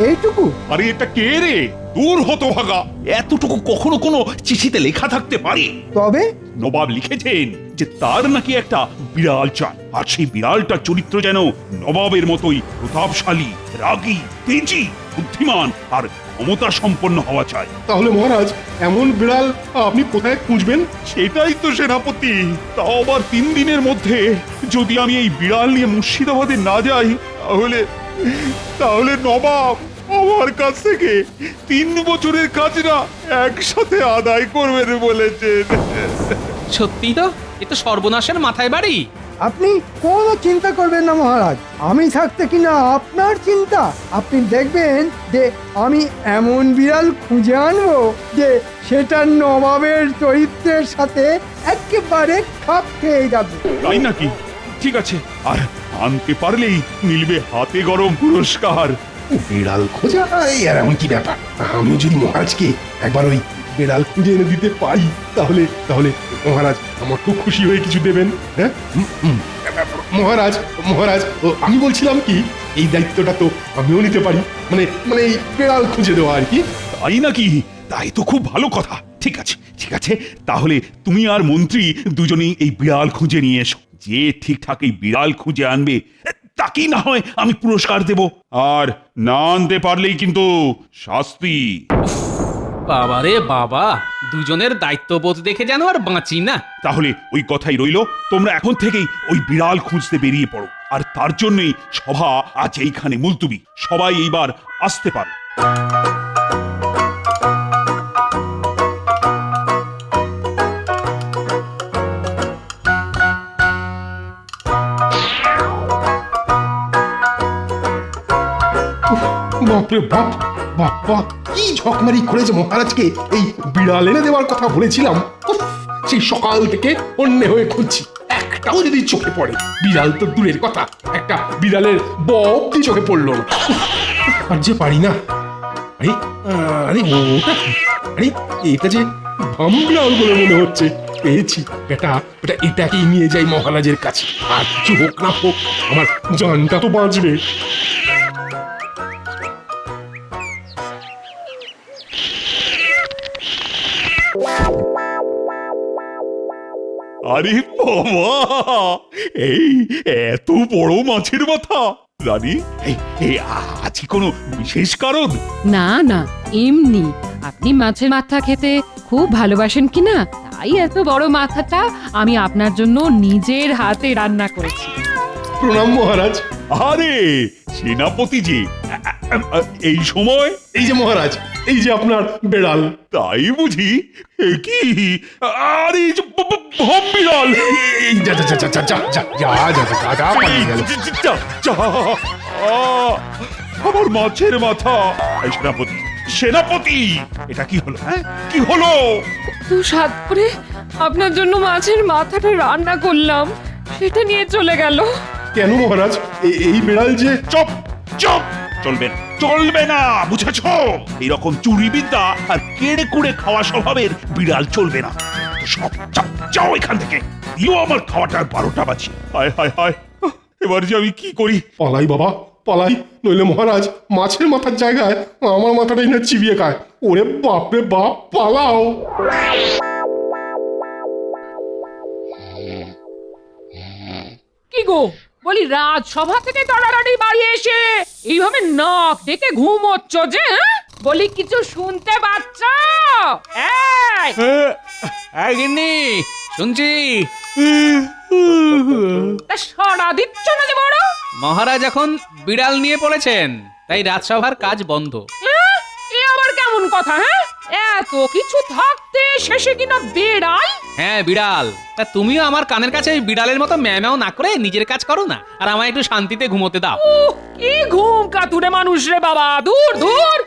এইটুকু? আরে এটা কে রে? দূর হতভাগা, এতটুকু কখনো কোনো চিঠিতে লেখা থাকতে পারে? তবে নবাব লিখেছেন যে তার নাকি একটা বিড়াল চাই, আর সেই বিড়ালটার চরিত্র যেন নবাবের মতোই প্রতাপশালী, রাগী, তেজি, বুদ্ধিমান আর ক্ষমতা সম্পন্ন হওয়া চাই। তাহলে মহারাজ এমন বিড়াল আপনি কোথায় খুঁজবেন? সেটাই তো সেনাপতি। তাও আবার 3 দিনের মধ্যে। যদি আমি এই বিড়াল নিয়ে মুর্শিদাবাদে না যাই তাহলে তাহলে নবাব আমার কাছ থেকে 3 বছরের কাজটা একসাথে আদায় করবেন বলেছেন। সত্যি তো, এ তো সর্বনাশের মাথায় বাড়ি। আপনি কোনো চিন্তা করবেন না মহারাজ, আমি থাকতে কিনা আপনার চিন্তা? আপনি দেখবেন যে আমি এমন বিড়াল খুঁজে আনবো যে সেটা নবাবের চরিত্রের সাথে একেবারে খাপ খেয়ে যাবে। তাই নাকি? ঠিক আছে, আর আনতে পারলেই মিলবে হাতে গরম পুরস্কার। বিড়াল খোঁজা আর এমন কি ব্যাপার? আমি যদি মহারাজকে একবার ওই বিড়াল খুঁজে এনে দিতে পারি তাহলে তাহলে মহারাজ আমার খুব খুশি হয়ে কিছু দেবেন। হ্যাঁ মহারাজ, মহারাজ আমি বলছিলাম কি, এই দায়িত্বটা তো আমিও নিতে পারি, মানে মানে এই বিড়াল খুঁজে দেওয়া আর কি। তাই নাকি? তাই তো খুব ভালো কথা। ঠিক আছে, ঠিক আছে, তাহলে তুমি আর মন্ত্রী দুজনেই এই বিড়াল খুঁজে নিয়ে এসো। যে ঠিকঠাক এই বিড়াল খুঁজে আনবে তাকেই না হয় আমি পুরস্কার দেব, আর না আনতে পারলেই কিন্তু শাস্তি। বাবা রে বাবা, দুজনের দায়িত্ববোধ দেখে যেন আর বাঁচি না। তাহলে ওই কথাই রইল, তোমরা এখন থেকেই ওই বিড়াল খুঁজতে বেরিয়ে পড়ো। আর তার জন্যই সভা আজ এইখানে মুলতুবি। সবাই এইবার আসতে পারো। বাপরে বাপ, বাপ্পা কি ঝকমারি করেছে মহারাজকে এই বিড়াল এনে দেওয়ার কথা বলেছিলাম। উফ, সেই সকাল থেকে অন্য হয়ে খুঁজছি, একটাও যদি চোখে পড়ে। বিড়াল তো দূরের কথা, একটা বিড়ালের ববটি চোখে পড়লো না। উফ, আর যে পারি না। আরে আরে ওটা কি? আরে এটা যে ভামবিড়াল বলে মনে হচ্ছে। পেয়েছি, বেটা বেটা এটাকেই নিয়ে যাই মহারাজের কাছে। আর কিছু হোক না হোক আমার জানটা তো বাঁচবে। আরে বাবা, এই এত বড় মাছের মাথা! রানী, এই আজ কি কোনো বিশেষ কারণ? না না, এমনি আপনি মাছের মাথা খেতে খুব ভালোবাসেন কিনা, তাই এত বড় মাথাটা আমি আপনার জন্য নিজের হাতে রান্না করেছি। প্রণাম মহারাজ। আরে সেনাপতি জি, এই সময়? এই যে মহারাজ, এই যে আপনার বেড়াল। তাই বুঝি? এ কি? আরে ভামবিড়াল! এই যা যা যা যা যা যা যা যা যা যা পালিয়ে গেল। আমার মাছের মাথা! এই সেনাপতি, সেনাপতি, এটা কি হলো? হ্যাঁ, কি হলো? তো স্বাদ করে আপনার জন্য মাছের মাথাটা রান্না করলাম, সেটা নিয়ে চলে গেল। কেন মহারাজ? এই বেড়াল যে চুপ চুপ! চলবে না, চলবে না, বুঝেছ? এইরকম চুরি বিদ্যা আর কেড়ে কুড়ে খাওয়া স্বভাবের বিড়াল চলবে না। সব যাও, যাও এখান থেকে। দিও আমার খাওয়াটার 12টা বাজি। হায় হায় হায়, এবার যে আমি কি করি? পালাই বাবা, পালাই, নইলে মহারাজ মাছের মাথার জায়গায় আমার মাথাটাই না চিবিয়ে খায়। ওরে বাপরে বাপ, পালাও। কি গো, বলি রাজসভা থেকে তাড়াতাড়ি বাড়ি এসে এইভাবে নাক ডেকে ঘুমোচ্ছ যে? বলি কিছু শুনতে পাচ্ছ? এই গিন্নি, শুনছি। তা সাড়া দিচ্ছ না যে বড়? মহারাজ এখন বিড়াল নিয়ে পড়েছেন, তাই রাজসভার কাজ বন্ধ। এ আবার কেমন কথা? হ্যাঁ, এত কিছু থাকতে শেষে কিনা বেড়াল? হ্যাঁ বিড়াল। তা তুমিও আমার কানের কাছে ওই বিড়ালের মতো ম্যাও না করে নিজের কাজ করো না, আর আমায় একটু শান্তিতে ঘুমোতে দাও। কি ঘুম কাতুরে মানুষ রে বাবা, দূর দূর।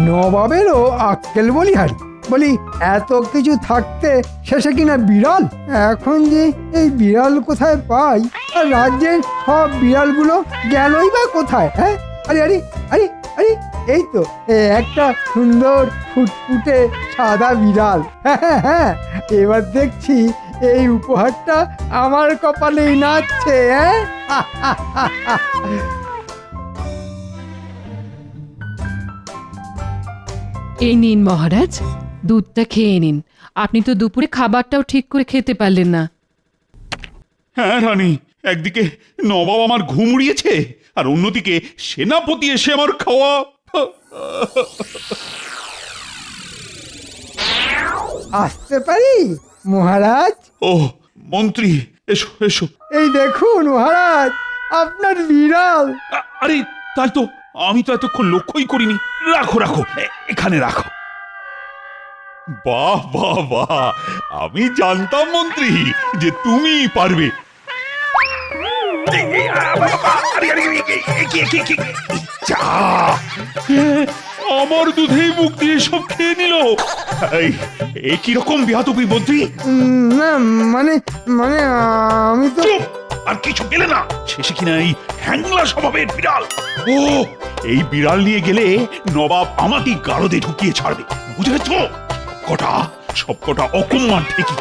নবাবেরও আক্কেল বলিহারি। বলি এত কিছু থাকতে শেষে কিনা বিড়াল? এখন যে এই বিড়াল কোথায় পাই? আর রাজ্যের সব বিড়ালগুলো গেলই বা কোথায়? হ্যাঁ, আরে আরে আরে আরে এই তো একটা সুন্দর ফুটফুটে সাদা বিড়াল। হ্যাঁ হ্যাঁ, এবার দেখছি এই উপহারটা আমার কপালেই নাচছে, হ্যাঁ? এই নিন মহারাজ, দুধটা খেয়ে নিন। আপনি তো দুপুরে খাবারটাও ঠিক করে খেতে পারলেন না। হ্যাঁ রানী, একদিকে নবাব আমার ঘুম উড়িয়েছে আর অন্যদিকে সেনাপতি এসে আমার খাওয়া। আসতে পারি মহারাজ? ও মন্ত্রী, এসো এসো। এই দেখুন মহারাজ, আপনার বিড়াল। আরে তাই তো, আমি তো এতক্ষণ লক্ষ্যই করিনি। রাখো রাখো, এখানে রাখো। বাহ বাহ বাহ, আমি জানতাম মন্ত্রী যে তুমি পারবে। আমার দুধেই মুখ দিয়ে সব খেয়ে নিল। এই কিরকম বেয়াদবি মন্ত্রী? না মানে মানে আমি তো চুপ! আর কিছু পেলে না? শেষে কিনা এই হ্যাংলা স্বভাবের বিড়াল। ও, এই বিড়াল নিয়ে গেলে নবাব আমাকে গারদে ঢুকিয়ে ছাড়বে, বুঝেছ? সবকটা অকম্মার ঠিকই।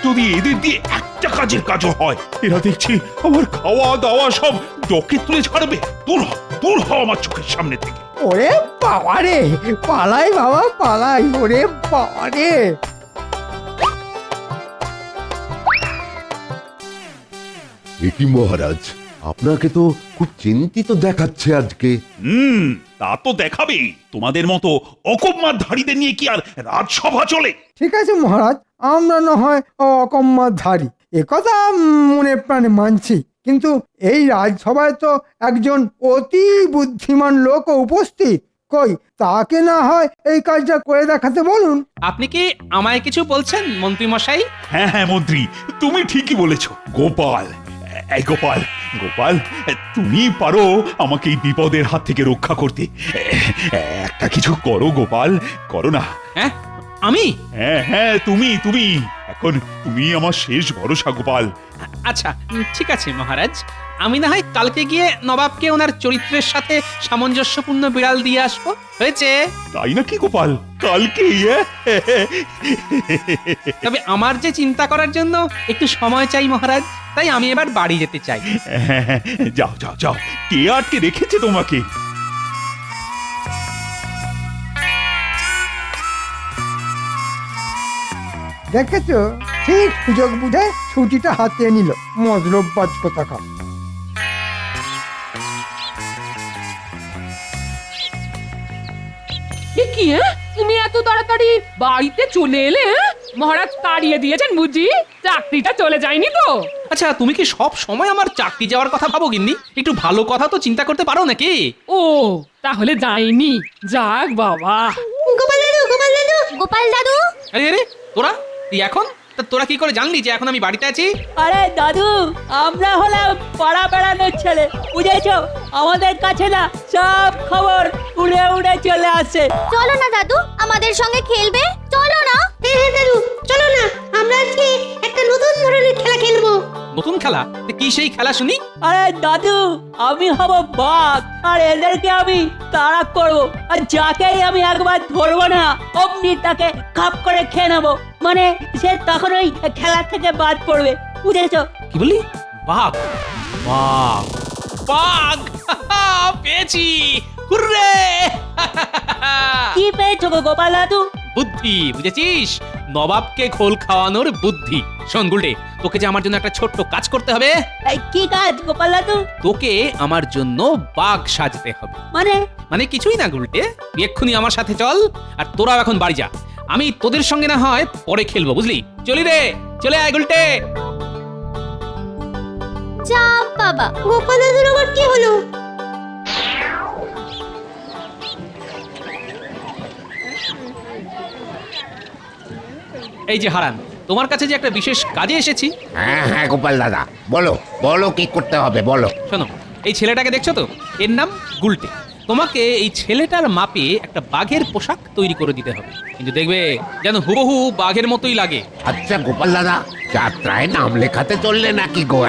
যদি এদের দিয়ে একটা কাজের কাজও হয়, এরা দেখছি আমার খাওয়া দাওয়া সব ডকে তুলে ছাড়বে। দূর হ আমার চোখের সামনে থেকে। ওরে বাবারে, পালাই বাবা পালাই, ওরে বাবারে। এ কি মহারাজ, আপনাকে তো খুব চিন্তিত দেখাচ্ছে আজকে। তা তো দেখাবেই। তোমাদের মতো অকম্মারধারীদের নিয়ে কি আর রাজসভা চলে? ঠিক আছে মহারাজ, আমরা না হয় অকম্মাধারী, একথা মনে প্রাণে মানছি, কিন্তু এই রাজসভায় তো একজন অতি বুদ্ধিমান লোক উপস্থিত। কই তাকে না হয় এই কাজটা করে দেখাতে বলুন। আপনি কি আমায় কিছু বলছেন মন্ত্রী মশাই? হ্যাঁ হ্যাঁ মন্ত্রী, তুমি ঠিকই বলেছ। গোপাল, এই গোপাল, গোপাল, তুমি পারো আমাকে এই বিপদের হাত থেকে রক্ষা করতে। একটা কিছু করো গোপাল, করো না। হ্যাঁ আমি? হ্যাঁ হ্যাঁ, তুমি এখন তুমি আমার শেষ ভরসা গোপাল। আচ্ছা ঠিক আছে মহারাজ, আমি না হয় কালকে গিয়ে নবাবকে ওনার চরিত্রের সাথে সামঞ্জস্যপূর্ণ বিড়াল দিয়ে আসবো। হয়েছে? তাই নাকি গোপাল? কালকে? তবে আমার যে চিন্তা করার জন্য একটু সময় চাই মহারাজ, তাই আমি এবার বাড়ি যেতে চাই। যাও যাও যাও, কে আটকে রেখেছে তোমাকে? দেখেছো, ঠিক সুযোগ বুঝে ছুটিটা হাতিয়ে নিল মজলববাজ কোথাকার। এ কি তুমি এত তাড়াতাড়ি বাড়িতে চলে এলে? মহারাজ তাড়িয়ে দিয়েছেন বুঝি? চাকরিটা চলে যায়নি তো? আচ্ছা তুমি কি সব সময় আমার চাকরি যাওয়ার কথা ভাবো গিন্নি? একটু ভালো কথা তো চিন্তা করতে পারো নাকি? ও তাহলে যায়নি, যাক বাবা। গোপাল দাদু, গোপাল দাদু, গোপাল দাদু। আরে আরে তোরা, তুই এখন তোরা কি করে জানলি যে এখন আমি বাড়িতে আছি? আরে দাদু, আমরা হলাম পাড়া বেড়ানোর ছেলে, বুঝেছো? আমাদের কাছে না সব খবর উড়ে উড়ে চলে আসে। চলো না দাদু, আমাদের সঙ্গে খেলবে, চলো না। হ্যাঁ দাদু, চলো না, আমরা আজকে একটা নতুন ধরনের খেলা খেলবো। নতুন খেলা? কি সেই খেলা শুনি? আরে দাদু, আমি হব বাঘ আর এদেরকে আমি তাড়া করবো, আর যাকেই আমি একবার ধরবো না অমনি তাকে খাপ করে খেয়ে নেবো। মানে সে তখন ওই খেলা থেকে বাদ পড়বে, বুঝেছো? কি বললি? বাঘ? বাঘ বাঘ পেয়েছি! হুররে! কি পেয়েছো গো গোপাল দাদু? বুদ্ধি, বুঝেছিস? নবাবকে খোল খাওয়ানোর বুদ্ধি। শোন গুলটে, তোকে যে আমার জন্য একটা ছোট্ট কাজ করতে হবে। এই কি কাজ গোপাল দাদু? তোকে আমার জন্য বাঘ সাজতে হবে। মানে কিছুই না গুলটে, তুই এক্ষুনি আমার সাথে চল, আর তোরাও এখন বাড়ি যা। আমি তোদের সঙ্গে না হয় পরে খেলবো, বুঝলি? চলি রে, চলে আয় গুলটে। যা বাবা, গোপাল দাদুর আবার কি হলো? এই যে হারান, তোমার কাছে যে একটা বিশেষ কাজে এসেছি। হ্যাঁ হ্যাঁ গোপাল দাদা, বলো বলো কি করতে হবে বলো। শোনো, এই ছেলেটাকে দেখছো তো, এর নাম গুলটে। তোমাকে এই ছেলেটার মাপে একটা বাঘের পোশাক তৈরি করে দিতে হবে, কিন্তু দেখবে যেন হুবহু বাঘের মতোই লাগে। আচ্ছা গোপাল দাদা, যাত্রায় নাম লেখাতে চললে নাকি গো?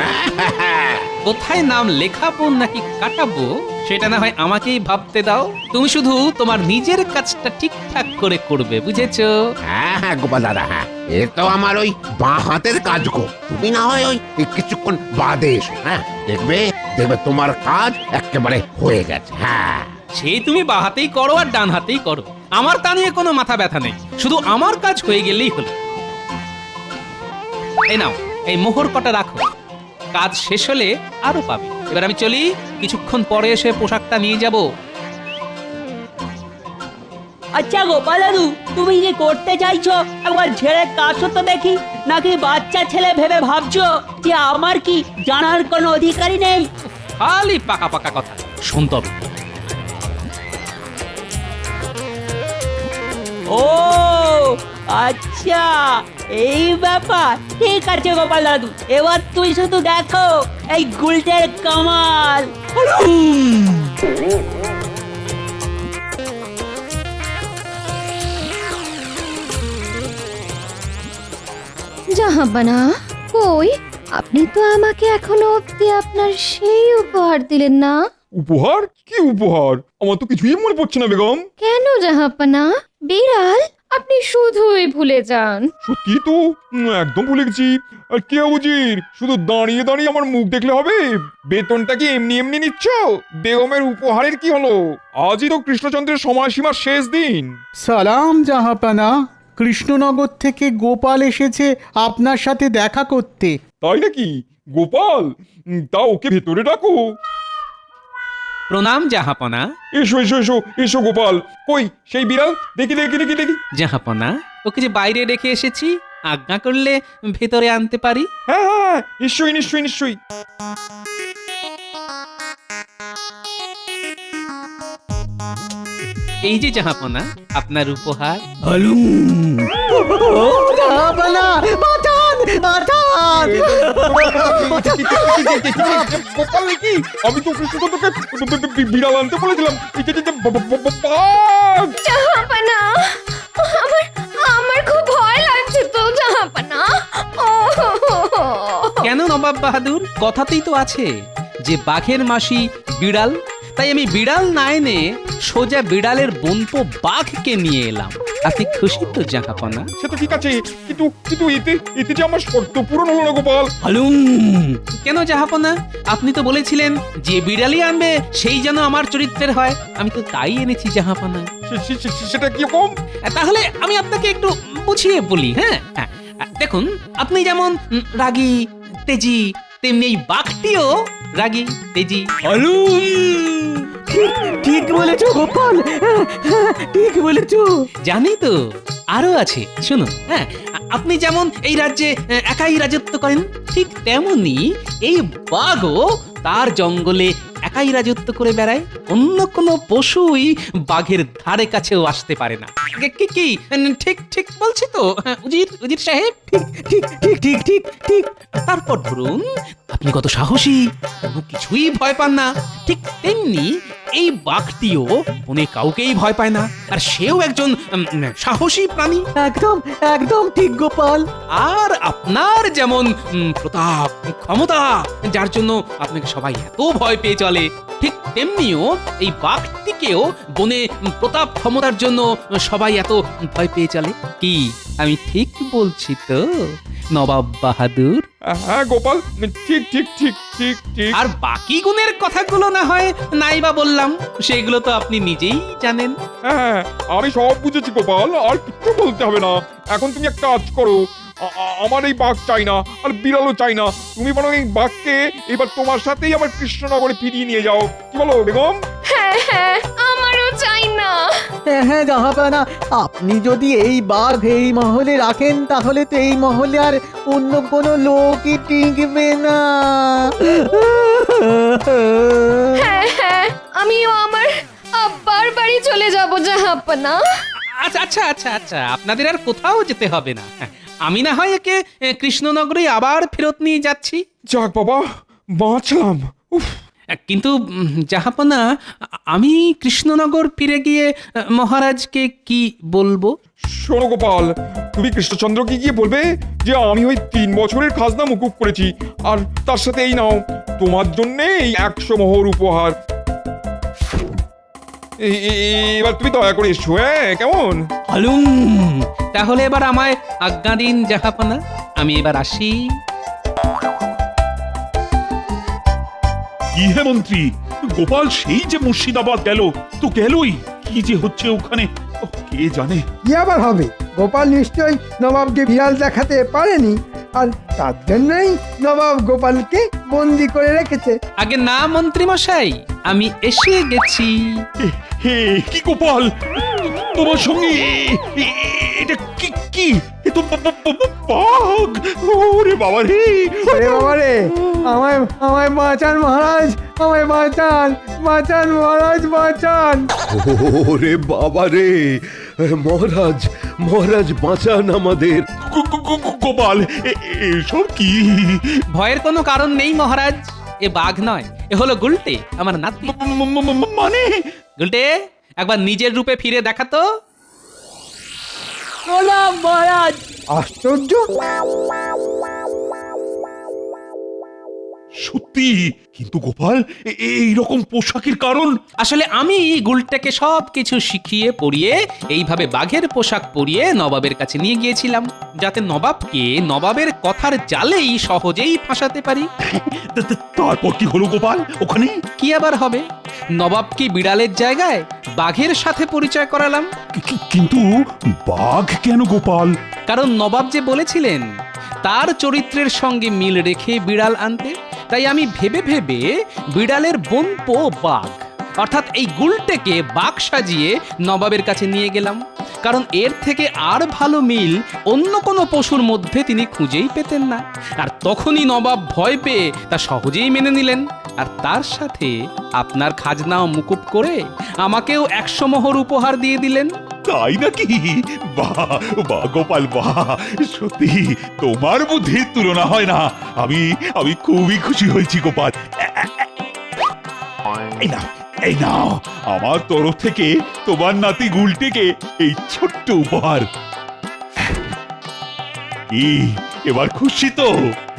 কোথায় নাম লেখাবো নাকি কাটাবো সেটা না হয় আমাকেই ভাবতে দাও। তুমি শুধু তোমার নিজের কাজটা ঠিকঠাক করে করবে, বুঝেছো? হ্যাঁ হ্যাঁ গোপাল দাদা, হ্যাঁ এ তো আমার ওই বাঁ হাতের কাজ গো। তুমি না হয় ওই কিছুক্ষণ বাদে এসো, হ্যাঁ দেখবে দেখবে তোমার কাজ একেবারে হয়ে গেছে। হ্যাঁ সেই তুমি বাঁ হাতেই করো আর ডান হাতেই করো, আমার তা নিয়ে কোনো মাথা ব্যথা নেই, শুধু আমার কাজ হয়ে গেলেই হলো। এই নাও, এই মোহর কটা রাখো, কাজ শেষ হলে আরো পাবে। এবার আমি চলি, কিছুক্ষণ পরে এসে পোশাকটা নিয়ে যাব। আচ্ছা গোপাল দাদু, তুমি যে করতে চাইছো একবার ছেড়ে কাছো তো দেখি, নাকি বাচ্চা ছেলে ভেবে ভাবছো যে আমার কি জানার কোনো অধিকারই নেই? খালি পাকা পাকা কথা শুনতে হবে। ও আচ্ছা, এই ব্যাপার। ঠিক আছে গোপাল দাদু, এবার তুই শুধু দেখো এই গুলটের কামাল। জাহাপনা, কই আপনি তো আমাকে এখনো অব্দি আপনার সেই উপহার দিলেন না। উপহার? কি উপহার? আমার তো কিছুই মনে পড়ছে না বেগম। কেন জাহাপনা? বিড়াল? আপনি শুধুই ভুলে যান। সত্যি তো, একদম ভুলে গেছি। আর কে উজির, শুধু দাঁড়িয়ে দাঁড়িয়ে আমার মুখ দেখলে হবে? বেতনটা কি এমনি এমনি নিচ্ছ? বেগমের উপহারের কি হলো? আজই তো কৃষ্ণচন্দ্রের সময়সীমার শেষ দিন। সালাম জাহাপানা, কৃষ্ণনগর থেকে গোপাল এসেছে আপনার সাথে দেখা করতে। তাই নাকি? গোপাল, তা ওকে ভেতরে ডাকো। প্রণাম জাহাপনা। এসো এসো এসো এসো গোপাল। কই সেই বিড়াল? দেখি দেখি দেখি দেখি। জাহাপনা, ওকে যে বাইরে রেখে এসেছি, আজ্ঞা করলে ভেতরে আনতে পারি। হ্যাঁ হ্যাঁ, নিশ্চয়ই নিশ্চয়ই নিশ্চয়ই। এই যে জাহাপনা, আপনার উপহার। জাহাপানা, বাঁচান, বাঁচান! গোপাল নাকি? আমি তো কৃষ্ণচন্দ্রকে বিড়াল আনতে বলেছিলাম। জাহাপনা, আমার খুব ভয় লাগছে তো জাহাপনা। কেন নবাব বাহাদুর? কথাতেই তো আছে যে বাঘের মাসি বিড়াল, তাই আমি বিড়াল না এনে সোজা বিড়ালের বোনপো বাঘকে নিয়ে এলাম। আপনি খুশি তো জাহাপনা? সে তো ঠিক আছে, কিন্তু কিন্তু এতে যে আমার শর্ত পূরণ হলো না গোপাল। কেন জাহাপনা? আপনি তো বলেছিলেন যে বিড়ালই আনবে সেই যেন আমার চরিত্রের হয়, আমি তো তাই এনেছি জাহাপনা। সেটা কি রকম? তাহলে আমি আপনাকে একটু বুঝিয়ে বলি। হ্যাঁ, দেখুন, আপনি যেমন রাগী তেজি, তেমনি এই বাঘটিও রাগী তেজি। ঠিক বলেছো গোপাল, ঠিক বলেছো। জানি তো, আরো আছে, শুনুন। হ্যাঁ, আপনি যেমন এই রাজ্যে একাই রাজত্ব করেন, ঠিক তেমনি এই বাঘও তার জঙ্গলে একাই রাজত্ব করে বেড়ায়। অন্য কোনো পশুই বাঘের ধারে কাছেও আসতে পারে না। কি কি ঠিক ঠিক বলছি তো উজির সাহেব? ঠিক ঠিক ঠিক ঠিক ঠিক ঠিক। তারপর ধরুন, আপনি কত সাহসী, কোনো কিছুই ভয় পান না, ঠিক তেমনি এই বাঘটিও বনে কাউকেই ভয় পায় না, আর সেও একজন সাহসী প্রাণী। একদম একদম ঠিক গোপাল। আর আপনার যেমন প্রতাপ, ক্ষমতা, যার জন্য আপনাকে সবাই এত ভয় পেয়ে চলে, ঠিক তেমনিও এই বাঘটিকেও বনে প্রতাপ ক্ষমতার জন্য সবাই এত ভয় পেয়ে চলে। কি আমি ঠিক বলছি তো নবাব বাহাদুর? হ্যাঁ গোপাল, ঠিক ঠিক ঠিক ঠিক ঠিক। আর বাকি গুণের কথাগুলো না হয় নাইবা বললাম, সেগুলো তো আপনি নিজেই জানেন। হ্যাঁ, আমি সব বুঝেছি গোপাল, আর কিচ্ছু বলতে হবে না। এখন তুমি একটা কাজ করো, আমার এই বাঘ চাই না, আর বিড়ালও চাই না। তুমি বরং এই বাঘকে এবার তোমার সাথেই আমার কৃষ্ণনগরে ফিরিয়ে নিয়ে যাও। কি বলো বেগম? হ্যাঁ হ্যাঁ, আমারও চাই না। হ্যাঁ জাহাপানা, আপনি যদি এই বাঘ এই মহলে রাখেন তাহলে তো এই মহলে আর অন্য কোনো লোকই টিকবে না। হ্যাঁ হ্যাঁ, আমিও আমার আব্বার বাড়ি চলে যাব জাহাপনা। আচ্ছা আচ্ছা আচ্ছা আচ্ছা, আপনাদের আর কোথাও যেতে হবে না। আমি না হয় একে কৃষ্ণনগরে আবার ফেরত নিয়ে যাচ্ছি। যাক বাবা, বাঁচলাম। উফ। কিন্তু জাহাপনা, আমি কৃষ্ণনগর ফিরে গিয়ে মহারাজকে কি বলবো? শোনো গোপাল, তুমি কৃষ্ণচন্দ্রকে গিয়ে বলবে যে আমি ওই 3 বছরের খাজনা মুকুব করেছি, আর তার সাথে এই নাও তোমার জন্য এই 100 মোহর উপহার। এবার তুমি দয়া করে এসো, হ্যাঁ কেমন? হালুম, তাহলে এবার আমায় আজ্ঞা দিন জাহাপনা, আমি এবার আসি। কি হে মন্ত্রী, গোপাল সেই যে মুর্শিদাবাদ গেল, তো গেলই, কি যে হচ্ছে ওখানে কে জানে। কি আবার হবে, গোপাল নিশ্চয়ই নবাবকে বিড়াল দেখাতে পারেনি, আর তার জন্যই নবাব গোপালকে বন্দি করে রেখেছে। আগে না মন্ত্রী মশাই, আমি এসে গেছি। হে কি গোপাল, তোমার সঙ্গে এটা কি কি এ তো বাঘ! ওরে বাবা রে, ওরে বাবা রে, আমায় আমায় বাঁচান মহারাজ, আমায় বাঁচান, বাঁচান মহারাজ, বাঁচান। ওরে বাবা রে, মহারাজ, মহারাজ বাঁচান আমাদের। গোপাল এসব কি? ভয়ের কোনো কারণ নেই মহারাজ, এ বাঘ নয়, এ হলো গুলটে, আমার নাতি। মানে গুলটে, একবার নিজের রূপে ফিরে দেখাতো। প্রণাম মহারাজ। আশ্চর্য, সত্যি, কিন্তু গোপাল এই রকম পোশাকের কারণ? আসলে আমি গুলটাকে সব কিছু শিখিয়ে পড়িয়ে এইভাবে বাঘের পোশাক পরিয়ে নবাবের কাছে নিয়ে গিয়েছিলাম, যাতে নবাবকে নবাবের কথার জালেই সহজেই ফাঁসাতে পারি। তারপর কি হলো গোপাল ওখানে? কি আবার হবে, নবাবকে বিড়ালের জায়গায় বাঘের সাথে পরিচয় করালাম। কিন্তু বাঘ কেন গোপাল? কারণ নবাব যে বলেছিলেন তার চরিত্রের সঙ্গে মিল রেখে বিড়াল আনতে, তাই আমি ভেবে ভেবে বিড়ালের বোনপো বাঘ অর্থাৎ এই গুলটেকে বাঘ সাজিয়ে নবাবের কাছে নিয়ে গেলাম, কারণ এর থেকে আর ভালো মিল অন্য কোনো পশুর মধ্যে তিনি খুঁজেই পেতেন না। আর তখনই নবাব ভয় পেয়ে তা সহজেই মেনে নিলেন, আর তার সাথে আপনার খাজনাও মুকুব করে আমাকেও 100 মোহর উপহার দিয়ে দিলেন। তাই নাকি? বাহ বাহ গোপাল, বাহ, সত্যি তোমার বুদ্ধির তুলনা হয় না। আমি খুবই খুশি হয়েছি গোপাল। এই নাও, এই নাও আমার তরফ থেকে তোমার নাতি গুলটেকে এই ছোট্ট উপহার। এবার খুশি তো?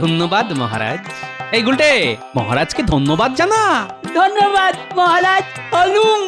ধন্যবাদ মহারাজ। এই গুলটে, মহারাজকে ধন্যবাদ জানা। ধন্যবাদ মহারাজ। হলুম।